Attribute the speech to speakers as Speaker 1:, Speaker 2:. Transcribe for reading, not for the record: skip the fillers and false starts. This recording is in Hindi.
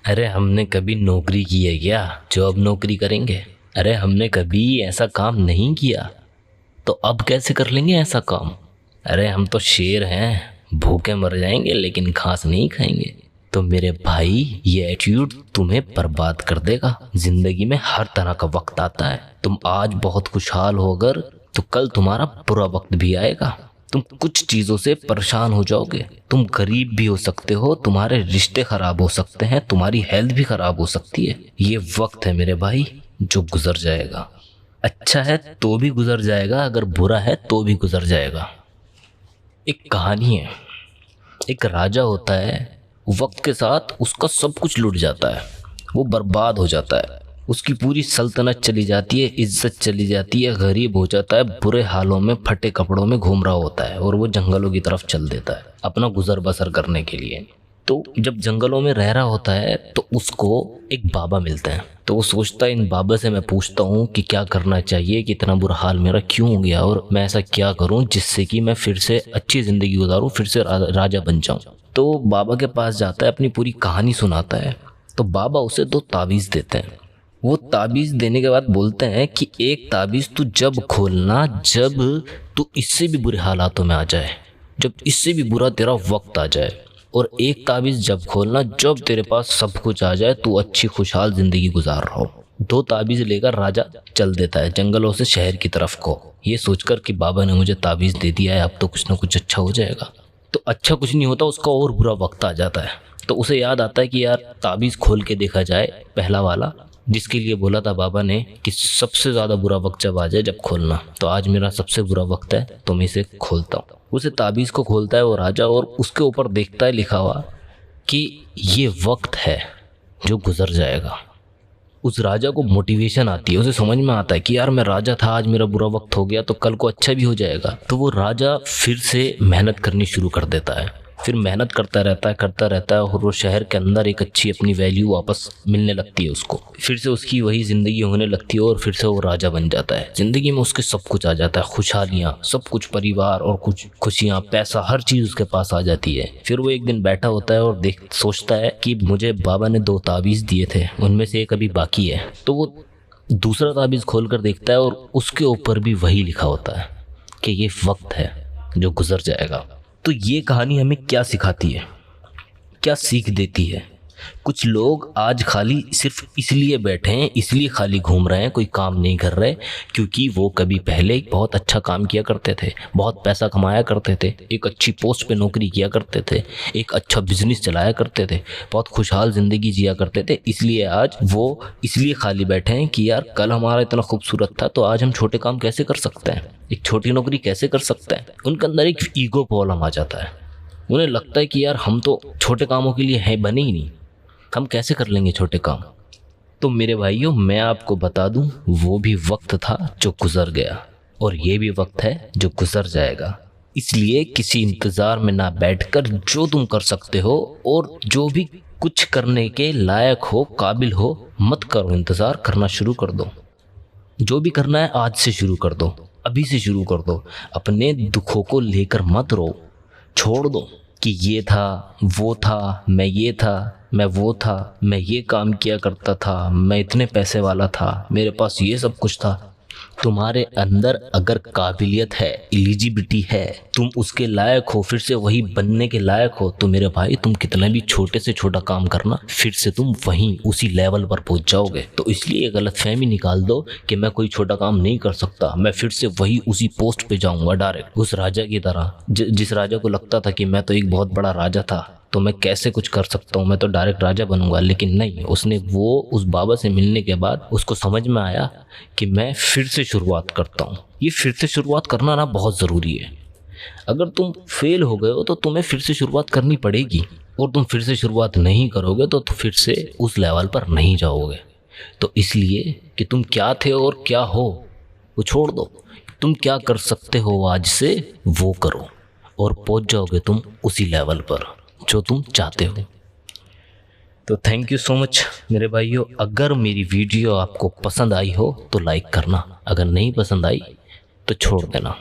Speaker 1: अरे हमने कभी नौकरी की है क्या जो अब नौकरी करेंगे? अरे हमने कभी ऐसा काम नहीं किया तो अब कैसे कर लेंगे ऐसा काम? अरे हम तो शेर हैं, भूखे मर जाएंगे लेकिन घास नहीं खाएंगे। तो मेरे भाई ये एटीट्यूड तुम्हें बर्बाद कर देगा। जिंदगी में हर तरह का वक्त आता है। तुम आज बहुत खुशहाल हो अगर तो कल तुम्हारा बुरा वक्त भी आएगा। तुम कुछ चीज़ों से परेशान हो जाओगे। तुम गरीब भी हो सकते हो, तुम्हारे रिश्ते खराब हो सकते हैं, तुम्हारी हेल्थ भी खराब हो सकती है। ये वक्त है मेरे भाई जो गुजर जाएगा। अच्छा है तो भी गुजर जाएगा, अगर बुरा है तो भी गुजर जाएगा। एक कहानी है, एक राजा होता है, वक्त के साथ उसका सब कुछ लुट जाता है, वो बर्बाद हो जाता है, उसकी पूरी सल्तनत चली जाती है, इज्जत चली जाती है, गरीब हो जाता है, बुरे हालों में फटे कपड़ों में घूम रहा होता है और वो जंगलों की तरफ चल देता है अपना गुजर बसर करने के लिए। तो जब जंगलों में रह रहा होता है तो उसको एक बाबा मिलते हैं। तो वो सोचता है इन बाबा से मैं पूछता हूँ कि क्या करना चाहिए, कि इतना बुरा हाल मेरा क्यों हो गया और मैं ऐसा क्या करूँ जिससे कि मैं फिर से अच्छी ज़िंदगी गुजारूँ, फिर से राजा बन जाऊँ। तो बाबा के पास जाता है, अपनी पूरी कहानी सुनाता है। तो बाबा उसे 2 ताबीज़ देते हैं। वो ताबीज़ देने के बाद बोलते हैं कि एक ताबीज़ तू जब खोलना जब तू इससे भी बुरे हालातों में आ जाए, जब इससे भी बुरा तेरा वक्त आ जाए, और एक ताबीज़ जब खोलना जब तेरे पास सब कुछ आ जाए, तू अच्छी खुशहाल ज़िंदगी गुजार रहा हो। 2 ताबीज़ लेकर राजा चल देता है जंगलों से शहर की तरफ को, ये सोचकर कि बाबा ने मुझे ताबीज़ दे दिया है, अब तो कुछ ना कुछ अच्छा हो जाएगा। तो अच्छा कुछ नहीं होता, उसका और बुरा वक्त आ जाता है। तो उसे याद आता है कि यार ताबीज़ खोल के देखा जाए, पहला वाला जिसके लिए बोला था बाबा ने कि सबसे ज़्यादा बुरा वक्त जब आ जाए जब खोलना, तो आज मेरा सबसे बुरा वक्त है तो मैं इसे खोलता हूँ। उसे ताबीज़ को खोलता है वो राजा, और उसके ऊपर देखता है लिखा हुआ कि ये वक्त है जो गुजर जाएगा। उस राजा को मोटिवेशन आती है, उसे समझ में आता है कि यार मैं राजा था, आज मेरा बुरा वक्त हो गया तो कल को अच्छा भी हो जाएगा। तो वो राजा फिर से मेहनत करनी शुरू कर देता है, फिर मेहनत करता रहता है और वो शहर के अंदर एक अच्छी अपनी वैल्यू वापस मिलने लगती है उसको। फिर से उसकी वही ज़िंदगी होने लगती है और फिर से वो राजा बन जाता है। ज़िंदगी में उसके सब कुछ आ जाता है, खुशहालियाँ, सब कुछ, परिवार और कुछ खुशियाँ, पैसा, हर चीज़ उसके पास आ जाती है। फिर वो एक दिन बैठा होता है और सोचता है कि मुझे बाबा ने 2 ताबीज़ दिए थे, उनमें से एक अभी बाकी है। तो वो दूसरा ताबीज़ खोल कर देखता है और उसके ऊपर भी वही लिखा होता है कि ये वक्त है जो गुजर जाएगा। तो ये कहानी हमें क्या सिखाती है, क्या सीख देती है? कुछ लोग आज खाली सिर्फ इसलिए बैठे हैं, इसलिए खाली घूम रहे हैं, कोई काम नहीं कर रहे, क्योंकि वो कभी पहले बहुत अच्छा काम किया करते थे, बहुत पैसा कमाया करते थे, एक अच्छी पोस्ट पे नौकरी किया करते थे, एक अच्छा बिजनेस चलाया करते थे, बहुत खुशहाल ज़िंदगी जिया करते थे। इसलिए आज वो इसलिए खाली बैठे हैं कि यार कल हमारा इतना खूबसूरत था तो आज हम छोटे काम कैसे कर सकते हैं, एक छोटी नौकरी कैसे कर सकते हैं। उनके अंदर एक ईगो प्रॉब्लम आ जाता है। उन्हें लगता है कि यार हम तो छोटे कामों के लिए हैं बने ही नहीं, हम कैसे कर लेंगे छोटे काम। तो मेरे भाइयों, मैं आपको बता दूं, वो भी वक्त था जो गुजर गया और ये भी वक्त है जो गुजर जाएगा। इसलिए किसी इंतज़ार में ना बैठकर जो तुम कर सकते हो और जो भी कुछ करने के लायक हो, काबिल हो, मत करो, इंतज़ार करना शुरू कर दो। जो भी करना है आज से शुरू कर दो, अभी से शुरू कर दो। अपने दुखों को लेकर मत रो, छोड़ दो कि ये था, वो था, मैं ये था, मैं वो था, मैं ये काम किया करता था, मैं इतने पैसे वाला था, मेरे पास ये सब कुछ था। तुम्हारे अंदर अगर काबिलियत है, एलिजिबिलिटी है, तुम उसके लायक हो, फिर से वही बनने के लायक हो, तो मेरे भाई तुम कितना भी छोटे से छोटा काम करना, फिर से तुम वहीं उसी लेवल पर पहुंच जाओगे। तो इसलिए गलतफहमी निकाल दो कि मैं कोई छोटा काम नहीं कर सकता, मैं फिर से वही उसी पोस्ट पे जाऊंगा डायरेक्ट, उस राजा की तरह। जिस राजा को लगता था कि मैं तो एक बहुत बड़ा राजा था तो मैं कैसे कुछ कर सकता हूँ, मैं तो डायरेक्ट राजा बनूंगा। लेकिन नहीं, उसने वो उस बाबा से मिलने के बाद उसको समझ में आया कि मैं फिर से शुरुआत करता हूँ। ये फिर से शुरुआत करना ना बहुत ज़रूरी है। अगर तुम फेल हो गए हो तो तुम्हें फिर से शुरुआत करनी पड़ेगी, और तुम फिर से शुरुआत नहीं करोगे तो फिर से उस लेवल पर नहीं जाओगे। तो इसलिए कि तुम क्या थे और क्या हो वो छोड़ दो, तुम क्या कर सकते हो आज से वो करो, और पहुँच जाओगे तुम उसी लेवल पर जो तुम चाहते हो। तो थैंक यू सो मच मेरे भाइयों। अगर मेरी वीडियो आपको पसंद आई हो तो लाइक करना, अगर नहीं पसंद आई तो छोड़ देना।